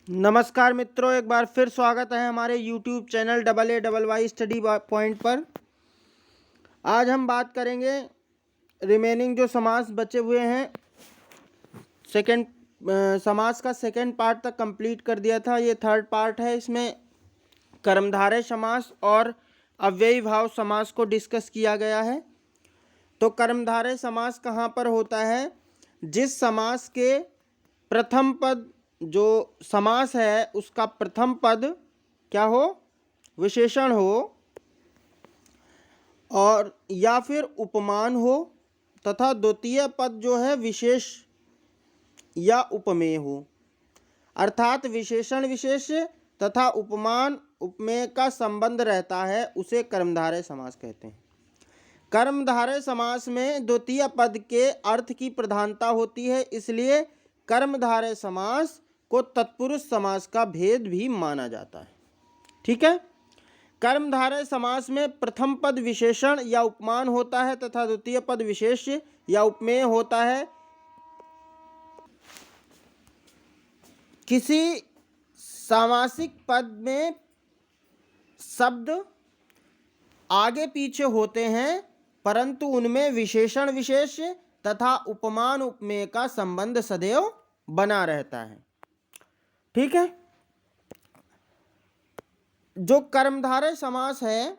नमस्कार मित्रों, एक बार फिर स्वागत है हमारे YouTube channel AA study point पर। आज हम बात करेंगे रिमेनिंग जो समास बचे हुए हैं। सेकंड समास का सेकंड पार्ट तक कंप्लीट कर दिया था, ये थर्ड पार्ट है। इसमें कर्मधारय समास और अव्ययी भाव समास को डिस्कस किया गया है। तो कर्मधारय समास कहाँ पर होता है? जिस समास के प्रथम पद, जो समास है उसका प्रथम पद क्या हो? विशेषण हो, और या फिर उपमान हो, तथा द्वितीय पद जो है विशेष या उपमेय हो। अर्थात विशेषण विशेष्य तथा उपमान उपमेय का संबंध रहता है, उसे कर्मधारय समास कहते हैं। कर्मधारय समास में द्वितीय पद के अर्थ की प्रधानता होती है, इसलिए कर्मधारय समास को तत्पुरुष समास का भेद भी माना जाता है। ठीक है। कर्मधारय समास में प्रथम पद विशेषण या उपमान होता है तथा द्वितीय पद विशेष्य या उपमेय होता है। किसी सामासिक पद में शब्द आगे पीछे होते हैं, परंतु उनमें विशेषण विशेष्य तथा उपमान उपमेय का संबंध सदैव बना रहता है। ठीक है। जो कर्मधारय समास है,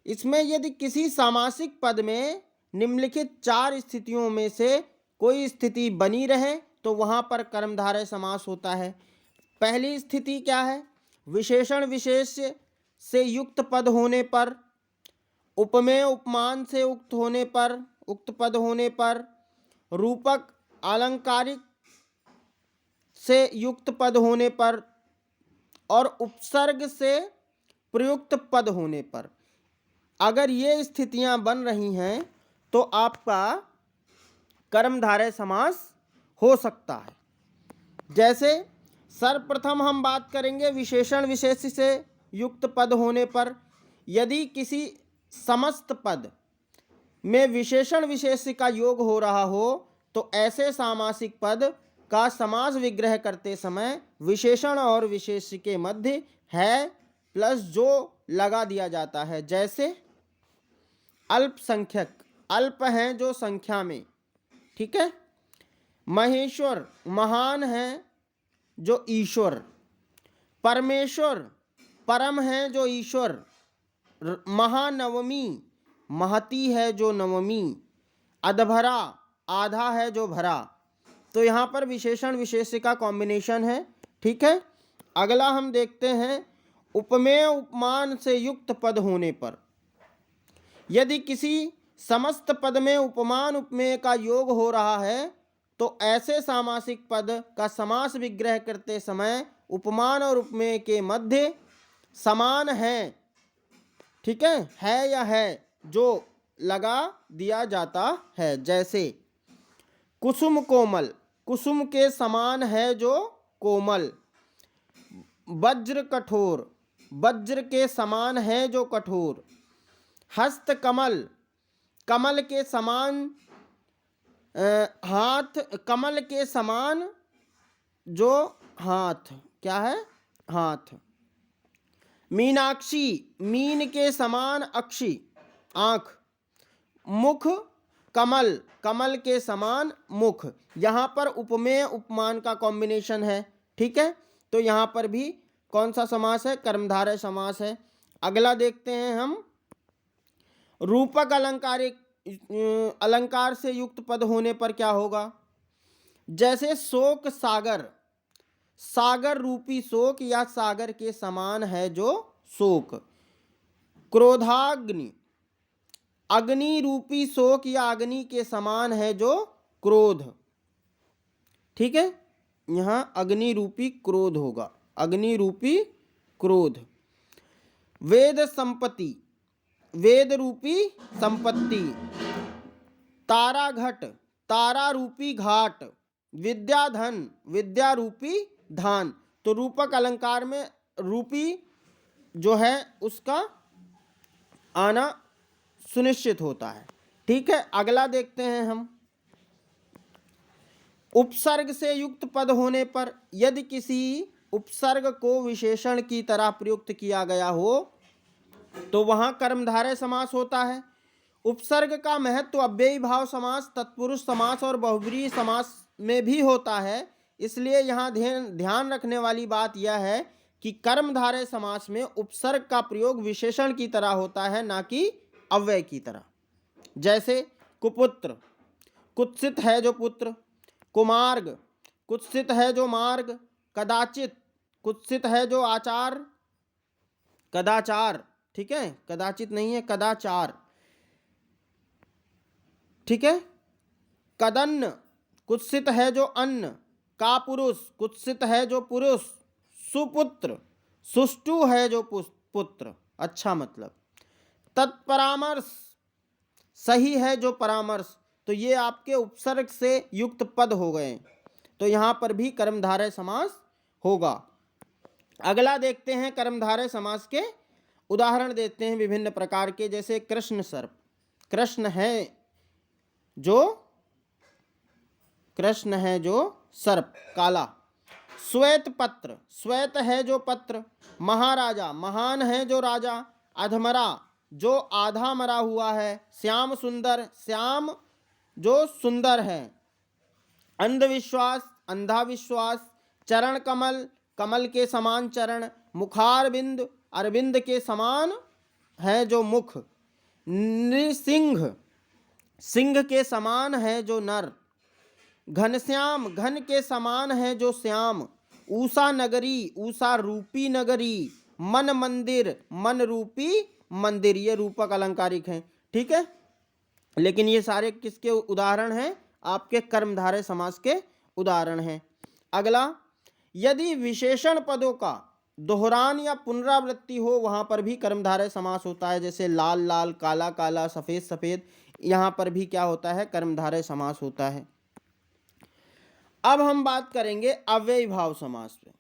इसमें यदि किसी सामासिक पद में निम्नलिखित चार स्थितियों में से कोई स्थिति बनी रहे तो वहां पर कर्मधारय समास होता है। पहली स्थिति क्या है? विशेषण विशेष्य से युक्त पद होने पर, उपमेय उपमान से उक्त पद होने पर, रूपक आलंकारिक से युक्त पद होने पर और उपसर्ग से प्रयुक्त पद होने पर। अगर ये स्थितियां बन रही हैं तो आपका कर्मधारय समास हो सकता है। जैसे सर्वप्रथम हम बात करेंगे विशेषण विशेष्य से युक्त पद होने पर। यदि किसी समस्त पद में विशेषण विशेष्य का योग हो रहा हो तो ऐसे सामासिक पद का समास विग्रह करते समय विशेषण और विशेष्य के मध्य है प्लस जो लगा दिया जाता है। जैसे अल्पसंख्यक, अल्प हैं जो संख्या में। ठीक है। महेश्वर, महान है जो ईश्वर। परमेश्वर, परम है जो ईश्वर। महानवमी, महती है जो नवमी। अधभरा, आधा है जो भरा। तो यहाँ पर विशेषण विशेष्य का कॉम्बिनेशन है। ठीक है। अगला हम देखते हैं उपमेय उपमान से युक्त पद होने पर। यदि किसी समस्त पद में उपमान उपमेय का योग हो रहा है तो ऐसे सामासिक पद का समास विग्रह करते समय उपमान और उपमेय के मध्य समान है, ठीक है या है, जो लगा दिया जाता है। जैसे कुसुम कोमल, कुसुम के समान है जो कोमल। वज्र कठोर, वज्र के समान है जो कठोर। हस्त कमल, कमल के समान हाथ, कमल के समान जो हाथ क्या है? हाथ। मीनाक्षी, मीन के समान अक्षी, आंख। मुख कमल, कमल के समान मुख। यहाँ पर उपमेय उपमान का कॉम्बिनेशन है। ठीक है। तो यहाँ पर भी कौन सा समास है? कर्मधारय समास है। अगला देखते हैं हम रूपक अलंकारिक, अलंकार से युक्त पद होने पर क्या होगा? जैसे शोक सागर, सागर रूपी शोक या सागर के समान है जो शोक। क्रोधाग्नि, अग्नि रूपी शोक या अग्नि के समान है जो क्रोध। ठीक है। यहां अग्नि रूपी क्रोध होगा, अग्नि रूपी क्रोध। वेद संपत्ति, वेद रूपी संपत्ति। तारा घट, तारा रूपी घाट। विद्याधन, विद्या रूपी धान। तो रूपक अलंकार में रूपी जो है उसका आना सुनिश्चित होता है। ठीक है। अगला देखते हैं हम उपसर्ग से युक्त पद होने पर। यदि किसी उपसर्ग को विशेषण की तरह प्रयुक्त किया गया हो तो वहां कर्मधारय समास होता है। उपसर्ग का महत्व अव्ययी भाव समास, तत्पुरुष समास और बहुब्रीहि समास में भी होता है। इसलिए यहाँ ध्यान रखने वाली बात यह है कि कर्मधारय समास में उपसर्ग का प्रयोग विशेषण की तरह होता है, ना कि अव्यय की तरह। जैसे कुपुत्र, कुत्सित है जो पुत्र। कुमार्ग, कुत्सित है जो मार्ग। कदाचित, कुत्सित है जो आचार, कदाचार, ठीक है, कदाचित नहीं है, कदाचार, ठीक है। कदन्न, कुत्सित है जो अन्न। कापुरुष, कुत्सित है जो पुरुष। सुपुत्र, सुष्टु है जो पुत्र, अच्छा मतलब। तत्परामर्श, सही है जो परामर्श। तो ये आपके उपसर्ग से युक्त पद हो गए, तो यहां पर भी कर्मधारय समास होगा। अगला देखते हैं कर्मधारय समास के उदाहरण देते हैं विभिन्न प्रकार के। जैसे कृष्ण सर्प, कृष्ण है जो सर्प काला। श्वेत पत्र, श्वेत है जो पत्र। महाराजा, महान है जो राजा। अधमरा, जो आधा मरा हुआ है। श्याम सुंदर, श्याम जो सुंदर है। अंधविश्वास, अंधा विश्वास। चरण कमल, कमल के समान चरण। मुखारविंद, अरविंद के समान है जो मुख। नृसिंह, सिंह के समान है जो नर। घनश्याम, घन के समान है जो श्याम। ऊषा नगरी, ऊषा रूपी नगरी। मन मंदिर, मन रूपी मंदिर। ये रूपक अलंकारिक हैं, ठीक है। लेकिन ये सारे किसके उदाहरण हैं? आपके कर्मधारय समास के उदाहरण हैं। अगला, यदि विशेषण पदों का दोहरान या पुनरावृत्ति हो वहां पर भी कर्मधारय समास होता है। जैसे लाल लाल, काला काला, सफेद सफेद, यहां पर भी क्या होता है? कर्मधारय समास होता है। अब हम बात करेंगे अव्ययी भाव समास पे।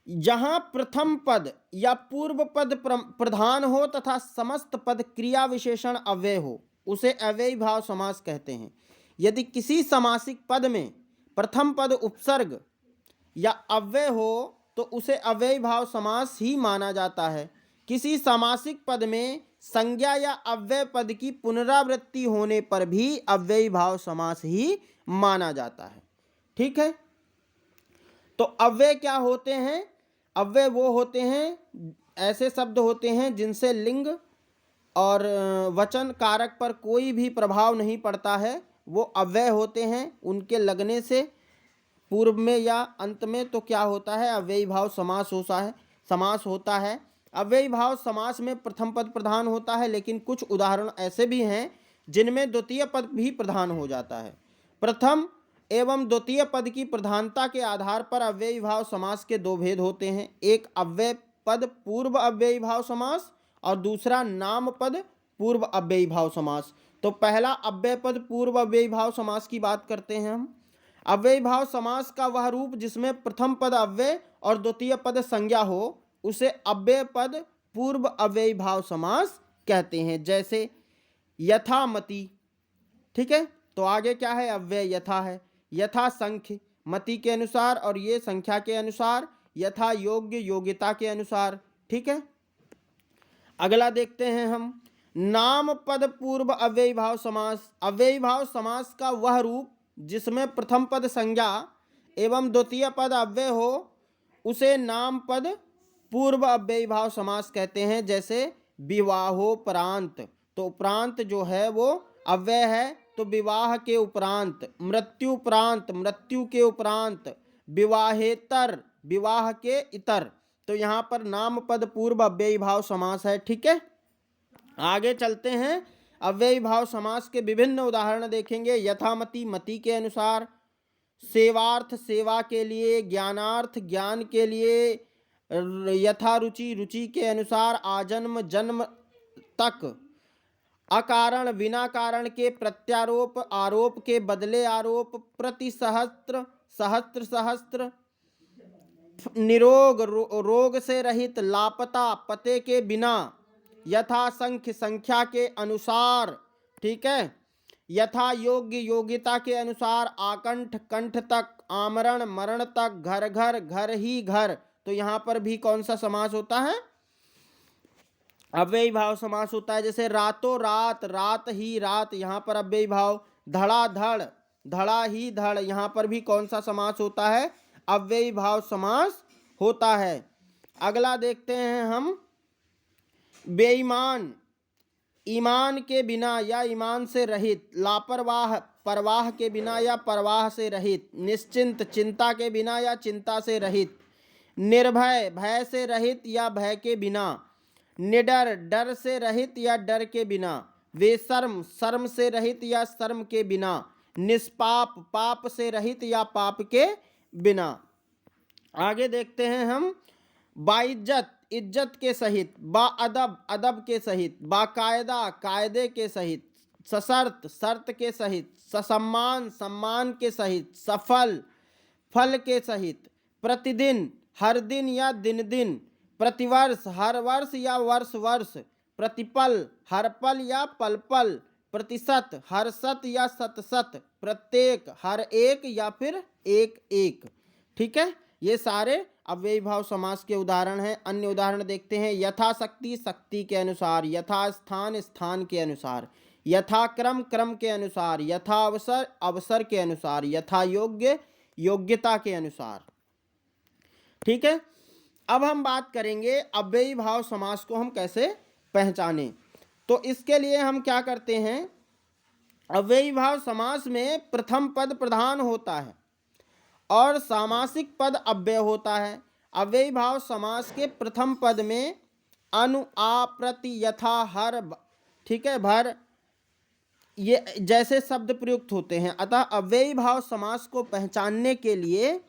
जहां प्रथम पद या पूर्व पद प्रधान हो तथा समस्त पद क्रिया विशेषण अव्यय हो उसे अव्ययी भाव समास कहते हैं। यदि किसी समासिक पद में प्रथम पद उपसर्ग या अव्यय हो तो उसे अव्ययी भाव समास ही माना जाता है। किसी समासिक पद में संज्ञा या अव्यय पद की पुनरावृत्ति होने पर भी अव्ययी भाव समास ही माना जाता है, ठीक है। तो अव्यय क्या होते हैं? अव्यय वो होते हैं, ऐसे शब्द होते हैं जिनसे लिंग और वचन कारक पर कोई भी प्रभाव नहीं पड़ता है, वो अव्यय होते हैं। उनके लगने से पूर्व में या अंत में तो क्या होता है? अव्ययी भाव समास होता है। अव्ययी भाव समास में प्रथम पद प्रधान होता है, लेकिन कुछ उदाहरण ऐसे भी हैं जिनमें द्वितीय पद भी प्रधान हो जाता है। प्रथम एवं द्वितीय पद की प्रधानता के आधार पर अव्ययी भाव समास के दो भेद होते हैं। एक अव्यय पद पूर्व अव्ययी भाव समास और दूसरा नाम पद पूर्व अव्ययी भाव समास। तो पहला अव्यय पद पूर्व अव्ययी भाव समास की बात करते हैं हम। अव्ययी भाव समास का वह रूप जिसमें प्रथम पद अव्यय और द्वितीय पद संज्ञा हो उसे अव्यय पद पूर्व अव्ययी भाव समास कहते हैं। जैसे यथामति, ठीक है। तो आगे क्या है? अव्यय यथा है। यथा संख्य, मति के अनुसार, और ये संख्या के अनुसार। यथा योग्य, योग्यता के अनुसार, ठीक है। अगला देखते हैं हम नाम पद पूर्व अव्ययी भाव समास। अव्ययी भाव समास का वह रूप जिसमें प्रथम पद संज्ञा एवं द्वितीय पद अव्यय हो उसे नाम पद पूर्व अव्ययी भाव समास कहते हैं। जैसे विवाहोपरांत, तो उपरांत जो है वो अव्यय है, तो विवाह के उपरांत। मृत्युपरांत, मृत्यु के उपरांत। विवाहेतर, विवाह के इतर। तो यहाँ पर नाम पद पूर्व अव्ययी भाव समास है, ठीक है। आगे चलते हैं, अव्ययी भाव समास के विभिन्न उदाहरण देखेंगे। यथामति, मति के अनुसार। सेवार्थ, सेवा के लिए। ज्ञानार्थ, ज्ञान के लिए। यथारुचि, रुचि के अनुसार। आजन्म, जन्म तक। अकारण, बिना कारण के। प्रत्यारोप, आरोप के बदले आरोप। प्रतिसहस्त्र, सहस्त्र सहस्त्र। निरोग, रोग से रहित। लापता, पते के बिना। यथा संख्य, संख्या के अनुसार, ठीक है। यथा योग्य, योग्यता के अनुसार। आकंठ, कंठ तक। आमरण मरण तक, घर घर, घर ही घर, तो यहाँ पर भी कौन सा समास होता है? अव्ययी भाव समास होता है। जैसे रातों रात, रात ही रात, यहाँ पर अव्ययी भाव। धड़ाधड़, धड़ा ही धड़, यहाँ पर भी कौन सा समास होता है? अव्ययी भाव समास होता है। अगला देखते हैं हम, बेईमान, ईमान के बिना या ईमान से रहित, लापरवाह, परवाह के बिना या परवाह से रहित, निश्चिंत, चिंता के बिना या चिंता से रहित, निर्भय, भय से रहित या भय के बिना, निडर, डर से रहित या डर के बिना, बेशर्म, शर्म से रहित या शर्म के बिना, निष्पाप, पाप से रहित या पाप के बिना। आगे देखते हैं हम, बाइज्जत, इज्जत के सहित, बाअदब, अदब के सहित, बाकायदा, कायदे के सहित, सशर्त, शर्त के सहित, ससम्मान, सम्मान के सहित, सफल, फल के सहित, प्रतिदिन, हर दिन या दिन दिन, प्रतिवर्ष, हर वर्ष या वर्ष वर्ष, प्रतिपल, हर पल या पल पल, प्रतिशत, हर शत या शत शत, प्रत्येक, हर एक या फिर एक एक। ठीक है, ये सारे अव्ययी भाव समास के उदाहरण हैं। अन्य उदाहरण देखते हैं, यथाशक्ति, शक्ति के अनुसार, यथास्थान, स्थान के अनुसार, यथाक्रम, क्रम के अनुसार, यथा अवसर, अवसर के अनुसार, यथा योग्य, योग्यता के अनुसार। ठीक है, अब हम बात करेंगे अव्ययी भाव समास को हम कैसे पहचानें। तो इसके लिए हम क्या करते हैं, अव्ययी भाव समास में प्रथम पद प्रधान होता है और सामासिक पद अव्यय होता है। अव्ययी भाव समास के प्रथम पद में अनु, आ, प्रति, यथा, हर, ठीक है, भर, ये जैसे शब्द प्रयुक्त होते हैं। अतः अव्ययी भाव समास को पहचानने के लिए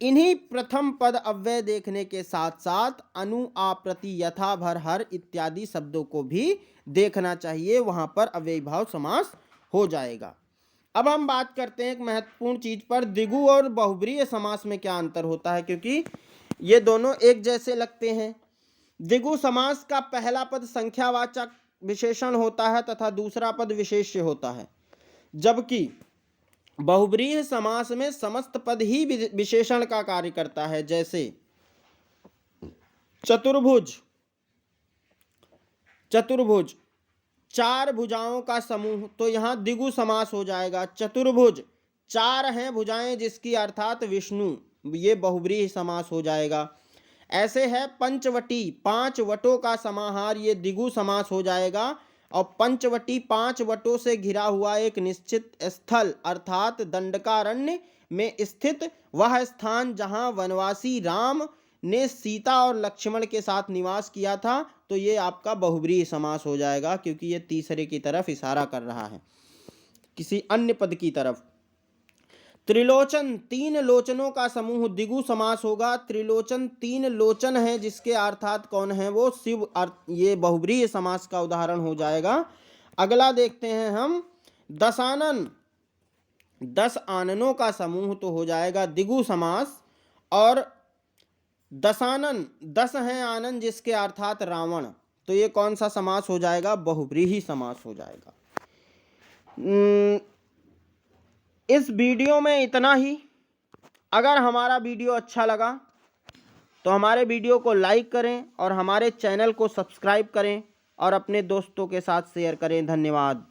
इन्हीं प्रथम पद अव्यय देखने के साथ साथ अनु, आ, प्रति, यथा, भर, हर इत्यादि शब्दों को भी देखना चाहिए, वहां पर अव्ययी भाव समास हो जाएगा। अब हम बात करते हैं एक महत्वपूर्ण चीज पर, द्विगु और बहुब्रीहि समास में क्या अंतर होता है, क्योंकि ये दोनों एक जैसे लगते हैं। द्विगु समास का पहला पद संख्यावाचक विशेषण होता है तथा दूसरा पद विशेष्य होता है, जबकि बहुब्रीहि समास में समस्त पद ही विशेषण का कार्य करता है। जैसे चतुर्भुज, चतुर्भुज, चार भुजाओं का समूह, तो यहाँ द्विगु समास हो जाएगा। चतुर्भुज, चार हैं भुजाएं जिसकी, अर्थात विष्णु, ये बहुब्रीहि समास हो जाएगा। ऐसे है पंचवटी, पांच वटों का समाहार, ये द्विगु समास हो जाएगा। और पंचवटी, पांच वटों से घिरा हुआ एक निश्चित स्थल, अर्थात दंडकारण्य में स्थित वह स्थान जहां वनवासी राम ने सीता और लक्ष्मण के साथ निवास किया था, तो ये आपका बहुब्रीहि समास हो जाएगा, क्योंकि ये तीसरे की तरफ इशारा कर रहा है, किसी अन्य पद की तरफ। त्रिलोचन, तीन लोचनों का समूह, द्विगु समास होगा। त्रिलोचन, तीन लोचन है जिसके अर्थात कौन है, वो शिव, ये बहुब्रीहि समास का उदाहरण हो जाएगा। अगला देखते हैं हम, दशानन, 10 आननों का समूह, तो हो जाएगा द्विगु समास। और दशानन, 10 हैं आनन जिसके अर्थात रावण, तो ये कौन सा समास हो जाएगा, बहुब्रीहि समास हो जाएगा। इस वीडियो में इतना ही। अगर हमारा वीडियो अच्छा लगा तो हमारे वीडियो को लाइक करें और हमारे चैनल को सब्सक्राइब करें और अपने दोस्तों के साथ शेयर करें। धन्यवाद।